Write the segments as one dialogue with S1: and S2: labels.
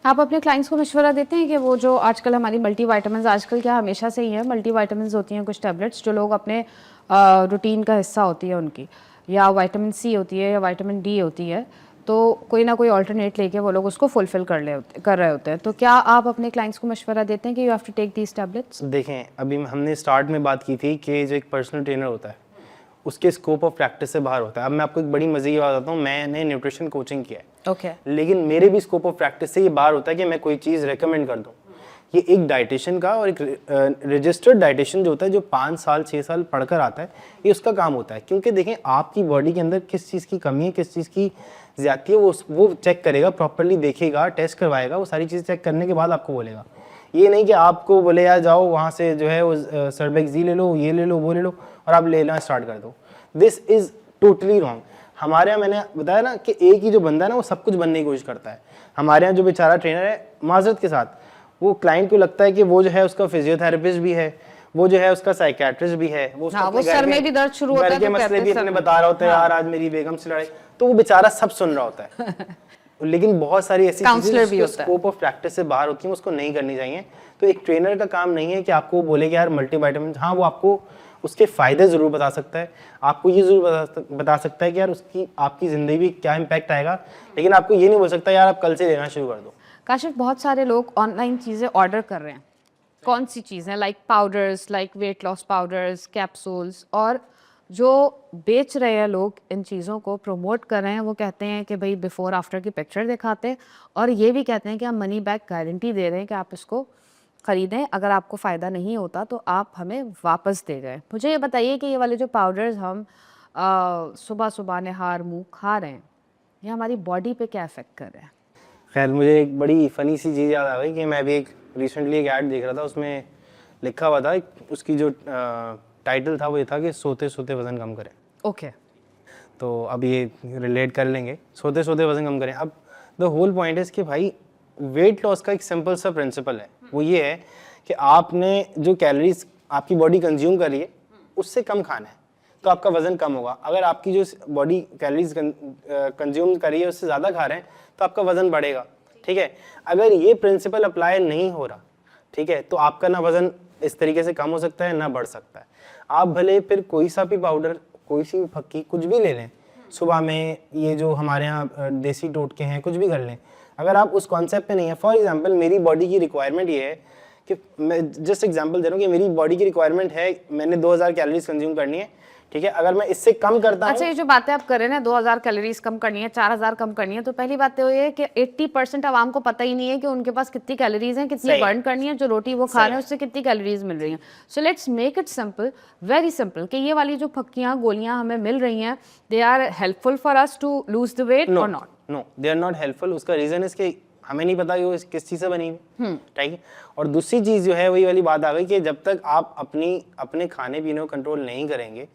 S1: आप अपने क्लाइंट्स को मशवरा देते हैं कि वो जो आजकल हमारी मल्टीविटामिन्स, आजकल क्या हमेशा से ही है, मल्टीविटामिन्स होती हैं कुछ टैबलेट्स जो लोग अपने रूटीन का हिस्सा होती है उनकी, या विटामिन सी होती है या विटामिन डी होती है, तो कोई ना कोई ऑल्टरनेट लेके वो लोग उसको फुलफिल कर रहे होते हैं, तो क्या आप अपने क्लाइंट्स को मशवरा देते हैं कि you have to take these tablets?
S2: देखें, अभी हमने स्टार्ट में बात की थी कि जो एक पर्सनल ट्रेनर होता है उसके स्कोप ऑफ प्रैक्टिस से बाहर होता है। अब मैं आपको एक बड़ी मजे की बात बताता हूँ, मैंने न्यूट्रिशन कोचिंग किया है,
S1: ओके,
S2: लेकिन मेरे भी स्कोप ऑफ प्रैक्टिस से ये बाहर होता है कि मैं कोई चीज़ रेकमेंड कर दूँ। ये एक डाइटिशियन का और एक रजिस्टर्ड डाइटिशियन जो होता है, जो 5 साल 6 साल पढ़कर आता है, ये उसका काम होता है। क्योंकि देखें, आपकी बॉडी के अंदर किस चीज़ की कमी है, किस चीज़ की ज़्यादती है, वो चेक करेगा, प्रॉपरली देखेगा, टेस्ट करवाएगा, वो सारी चीज़ चेक करने के बाद आपको बोलेगा। ये नहीं कि आपको बोले यार जाओ वहाँ से जो है वो सर्बेक्सी ले लो, ये ले लो, वो ले लो, और आप लेना स्टार्ट कर दो। This is totally wrong. हमारे यहाँ मैंने बताया ना कि एक ही जो बंदा है ना वो सब कुछ बनने की कोशिश करता है। हमारे यहाँ जो बेचारा ट्रेनर है, माजरत के साथ, वो क्लाइंट को लगता है कि वो जो है उसका फिजियोथेरेपिस्ट भी है, वो जो है उसका साइकेट्रिस्ट भी है, वो
S1: सर में भी दर्द शुरू होता है
S2: तो मसले भी अपने बता रहा होता है, यार आज मेरी बेगम से लड़ाई, तो वो बेचारा सब सुन रहा होता है। लेकिन बहुत सारी ऐसी चीजें जो स्कोप ऑफ प्रैक्टिस से बाहर होती हैं, उसको नहीं करनी चाहिए। तो एक ट्रेनर का काम नहीं है कि आपको बोले कि यार मल्टीविटामिन, हाँ वो आपको उसके फ़ायदे ज़रूर बता सकता है, आपको ये ज़रूर बता सकता है कि यार उसकी आपकी ज़िंदगी में क्या इम्पैक्ट आएगा, लेकिन आपको ये नहीं बोल सकता यार आप कल से लेना शुरू कर दो।
S1: काशिफ, बहुत सारे लोग ऑनलाइन चीज़ें ऑर्डर कर रहे हैं, कौन सी चीज़ें, like powders, like weight loss powders, capsules, और जो बेच रहे हैं लोग इन चीज़ों को प्रमोट कर रहे हैं, वो कहते हैं कि भाई बिफ़ोर आफ्टर की पिक्चर दिखाते हैं, और ये भी कहते हैं कि हम मनी बैक गारंटी दे रहे हैं कि आप इसको ख़रीदें, अगर आपको फ़ायदा नहीं होता तो आप हमें वापस दे गए। मुझे ये बताइए कि ये वाले जो पाउडर्स हम सुबह सुबह नहार मुँह खा रहे हैं, ये हमारी बॉडी पे क्या इफ़ेक्ट कर रहे हैं?
S2: खैर, मुझे एक बड़ी फ़नी सी चीज़ याद आ गई कि मैं भी एक रिसेंटली एक ऐड देख रहा था, उसमें लिखा हुआ था, उसकी जो टाइटल था वो ये था कि सोते सोते वज़न कम करें।
S1: ओके,
S2: तो अब ये रिलेट कर लेंगे, सोते सोते वज़न कम करें। अब द होल पॉइंट इज़ कि भाई वेट लॉस का एक सिंपल सा प्रिंसिपल है, वो ये है कि आपने जो कैलोरीज आपकी बॉडी कंज्यूम कर रही है उससे कम खाना है, तो आपका वज़न कम होगा। अगर आपकी जो बॉडी कैलोरीज कंज्यूम कर रही है उससे ज़्यादा खा रहे हैं तो आपका वज़न बढ़ेगा, ठीक है। अगर ये प्रिंसिपल अप्लाई नहीं हो रहा, ठीक है, तो आपका ना वज़न इस तरीके से कम हो सकता है ना बढ़ सकता है। आप भले फिर कोई सा भी पाउडर, कोई सी भी फक्की, कुछ भी ले लें सुबह में, ये जो हमारे यहाँ देसी टोटके हैं, कुछ भी कर लें, अगर आप उस कॉन्सेप्ट पे नहीं है। फॉर एग्जांपल, मेरी बॉडी की रिक्वायरमेंट ये है कि मैं जस्ट एग्जांपल दे रहा हूँ कि मेरी बॉडी की रिक्वायरमेंट है, मैंने 2000 कैलोरीज कंज्यूम करनी है, ठीक है। अगर मैं इससे कम करता हूं,
S1: अच्छा, ये जो बातें आप कर रहे हैं ना, 2000 कैलोरीज कम करनी है, 4000 कम करनी है, तो पहली बात तो ये है कि 80% आवाम को पता ही नहीं है कि उनके पास कितनी कैलोरीज हैं, कितनी बर्न करनी है, जो रोटी वो खा रहे हैं उससे कितनी कैलोरीज मिल रही हैं। So let's make it simple, very simple, कि ये वाली जो फक्कियां गोलियां हमें मिल रही हैं, they are helpful for us to lose the weight और not?
S2: No, they are not helpful. उसका रीजन इज कि हमें नहीं पता कि वो किस चीज़ से बनी हुई, ठीक है। और दूसरी चीज़ जो है वही वाली बात आ गई कि जब तक आप अपने खाने पीने को कंट्रोल नहीं करेंगे,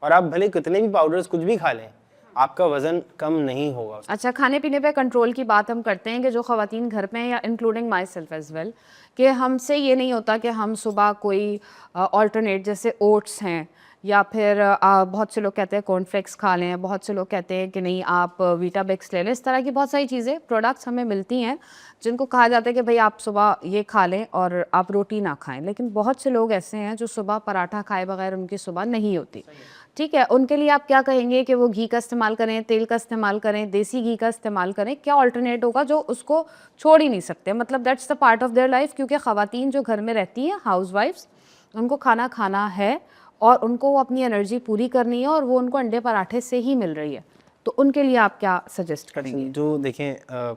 S2: और आप भले कितने भी पाउडर्स कुछ भी खा लें, आपका वजन कम नहीं होगा।
S1: अच्छा, खाने पीने पे कंट्रोल की बात हम करते हैं कि जो ख़वातीन घर पे हैं, या including myself as well, कि हमसे ये नहीं होता कि हम सुबह कोई ऑल्टरनेट, जैसे ओट्स हैं, या फिर बहुत से लोग कहते हैं कॉर्नफ्लेक्स खा लें, बहुत से लोग कहते हैं कि नहीं आप वीटाबिक्स ले लें, इस तरह की बहुत सारी चीज़ें, प्रोडक्ट्स हमें मिलती हैं जिनको कहा जाता है कि भाई आप सुबह ये खा लें और आप रोटी ना खाएं। लेकिन बहुत से लोग ऐसे हैं जो सुबह पराठा खाए बगैर उनकी सुबह नहीं होती, ठीक है। उनके लिए आप क्या कहेंगे कि वो घी का इस्तेमाल करें, तेल का इस्तेमाल करें, देसी घी का इस्तेमाल करें? क्या अल्टरनेट होगा जो उसको छोड़ ही नहीं सकते? मतलब that's the part of their life, क्योंकि ख़वातीन जो घर में रहती हैं, हाउस वाइफ्स, उनको खाना खाना है और उनको वो अपनी एनर्जी पूरी करनी है, और वो उनको अंडे पराठे से ही मिल रही है, तो उनके लिए आप क्या सजेस्ट करेंगे?
S2: जो देखें,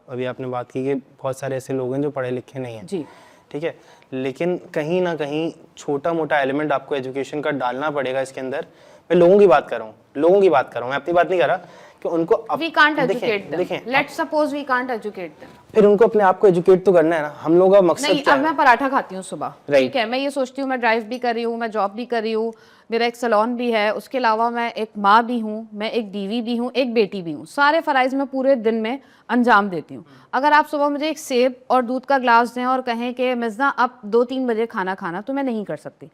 S2: अभी आपने बात की कि बहुत सारे ऐसे लोग हैं जो पढ़े लिखे नहीं हैं
S1: जी,
S2: ठीक है, लेकिन कहीं ना कहीं छोटा मोटा एलिमेंट आपको एजुकेशन का डालना पड़ेगा इसके अंदर। मैं लोगों की बात कर रहा हूँ, मैं अपनी बात नहीं कर रहा कि उनको
S1: we can't educate them. Let's suppose we can't educate them.
S2: फिर उनको अपने आप को एजुकेट तो करना है ना। हम लोगों का मकसद
S1: नहीं,
S2: क्या
S1: अब
S2: है?
S1: मैं पराठा खाती हूँ सुबह,
S2: Right.
S1: ठीक है, मैं ये सोचती हूँ मैं ड्राइव भी कर रही हूँ, मैं जॉब भी कर रही हूँ, मेरा एक सैलून भी है, उसके अलावा मैं एक माँ भी हूँ, मैं एक बीवी भी हूँ, एक बेटी भी हूँ, सारे फ़राइज़ मैं पूरे दिन में अंजाम देती हूँ। अगर आप सुबह मुझे एक सेब और दूध का ग्लास दें और कहें कि मिज़ना अब 2-3 बजे खाना खाना, तो मैं नहीं कर सकती।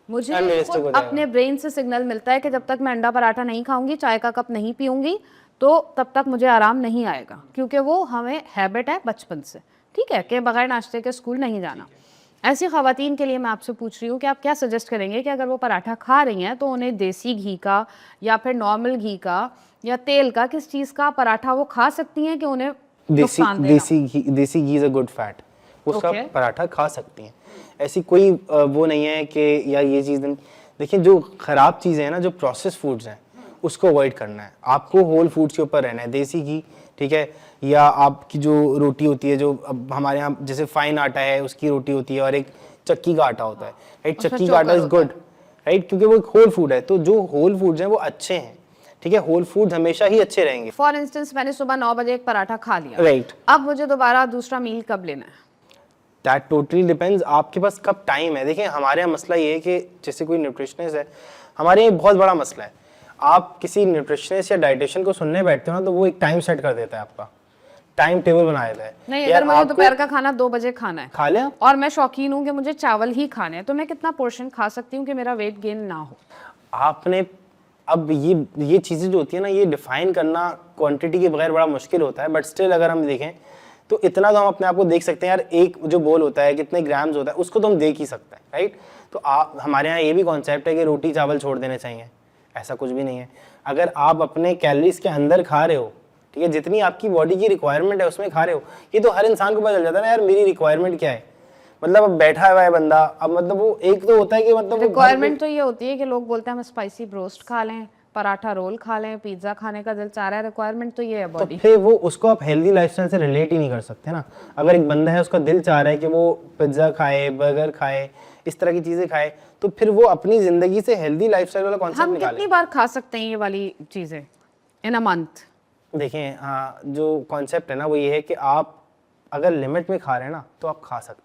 S1: मुझे अपने ब्रेन से सिग्नल मिलता है कि जब तक मैं अंडा पराठा नहीं खाऊंगी, चाय का कप नहीं पीऊंगी, तो तब तक मुझे आराम नहीं आएगा, क्योंकि वो हमें हैबिट है बचपन से ठीक है कि बगैर नाश्ते के स्कूल नहीं जाना। ऐसी ख़वातीन के लिए मैं आपसे पूछ रही हूँ कि आप क्या सजेस्ट करेंगे कि अगर वो पराठा खा रही हैं तो उन्हें देसी घी का या फिर नॉर्मल घी का या तेल का, किस चीज़ का पराठा वो खा सकती हैं कि उन्हें नुकसान दे ना?
S2: देसी घी इज अ गुड फैट, उसका
S1: Okay.
S2: पराठा खा सकती हैं। ऐसी कोई वो नहीं है कि यार ये चीज़ नहीं। देखिए जो ख़राब चीज़ें हैं ना, जो प्रोसेस फूड्स हैं, उसको अवॉइड करना है। आपको होल फूड्स के ऊपर रहना है, देसी घी, ठीक है, या आपकी जो रोटी होती है, जो अब हमारे यहाँ जैसे फाइन आटा है उसकी रोटी होती है और एक चक्की का आटा होता है, राइट।
S1: उसमें
S2: चक्की का आटा
S1: चोकर
S2: इज
S1: होता
S2: गुड, राइट, क्योंकि वो एक होल फूड है। तो जो होल फूड्स हैं वो अच्छे हैं, ठीक है, होल फूड्स हमेशा ही अच्छे रहेंगे।
S1: फॉर इंस्टेंस मैंने सुबह 9 बजे एक पराठा खा लिया,
S2: राइट,
S1: अब मुझे दोबारा दूसरा मील कब लेना है?
S2: दैट टोटली डिपेंड्स आपके पास कब टाइम है। देखिए हमारे यहाँ मसला ये है कि जैसे कोई न्यूट्रिशनिस्ट है, हमारे यहाँ बहुत बड़ा मसला है। आप किसी न्यूट्रिशनिस्ट या डाइटिशियन को सुनने बैठते हो ना, तो वो एक टाइम सेट कर देता है, आपका टाइम टेबल बना देता है।
S1: नहीं,
S2: यार
S1: अगर मुझे
S2: आपको
S1: दोपहर का खाना 2 बजे खाना है
S2: खा लिया,
S1: और मैं शौकीन हूँ कि मुझे चावल ही खाने हैं, तो मैं कितना पोर्शन खा सकती हूँ कि मेरा वेट गेन ना हो?
S2: आपने अब ये चीज़ें जो होती है ना, ये डिफाइन करना क्वांटिटी के बगैर बड़ा मुश्किल होता है। बट स्टिल अगर हम देखें तो इतना तो हम अपने आप को देख सकते हैं यार, एक जो बोल होता है कितने ग्राम्स होता है उसको तो हम देख ही सकते हैं, राइट। तो आप हमारे यहाँ ये भी कॉन्सेप्ट है कि रोटी चावल छोड़ देने चाहिए, ऐसा कुछ भी नहीं है। अगर आप अपने कैलोरीज के अंदर खा रहे हो, ठीक है, जितनी आपकी बॉडी की रिक्वायरमेंट है उसमें खा रहे हो, ये तो हर इंसान को पता चल जाता है ना यार मेरी रिक्वायरमेंट क्या है। मतलब अब बैठा हुआ है बंदा, अब मतलब वो एक तो होता है कि मतलब
S1: रिक्वायरमेंट तो ये होती है कि लोग बोलते हैं हम स्पाइसी ब्रोस्ट खा लें, पराठा रोल खा लें, पिज्ज़ा खाने का दिल चाह रहा है, रिक्वायरमेंट तो ये है
S2: तो
S1: बॉडी।
S2: फिर वो उसको आप हेल्दी लाइफस्टाइल से रिलेट ही नहीं कर सकते ना। अगर एक बंदा है उसका दिल चाह रहा है कि वो पिज्ज़ा खाए, बर्गर खाए, इस तरह की चीज़ें खाए, तो फिर वो अपनी ज़िंदगी से हेल्दी लाइफस्टाइल वाला कॉन्सेप्ट
S1: हम
S2: निकाले।
S1: कितनी बार खा सकते हैं ये वाली चीज़ें इन अ मंथ?
S2: देखें हाँ, जो कॉन्सेप्ट है ना वो ये है कि आप अगर लिमिट में खा रहे हैं ना तो आप खा सकते हैं।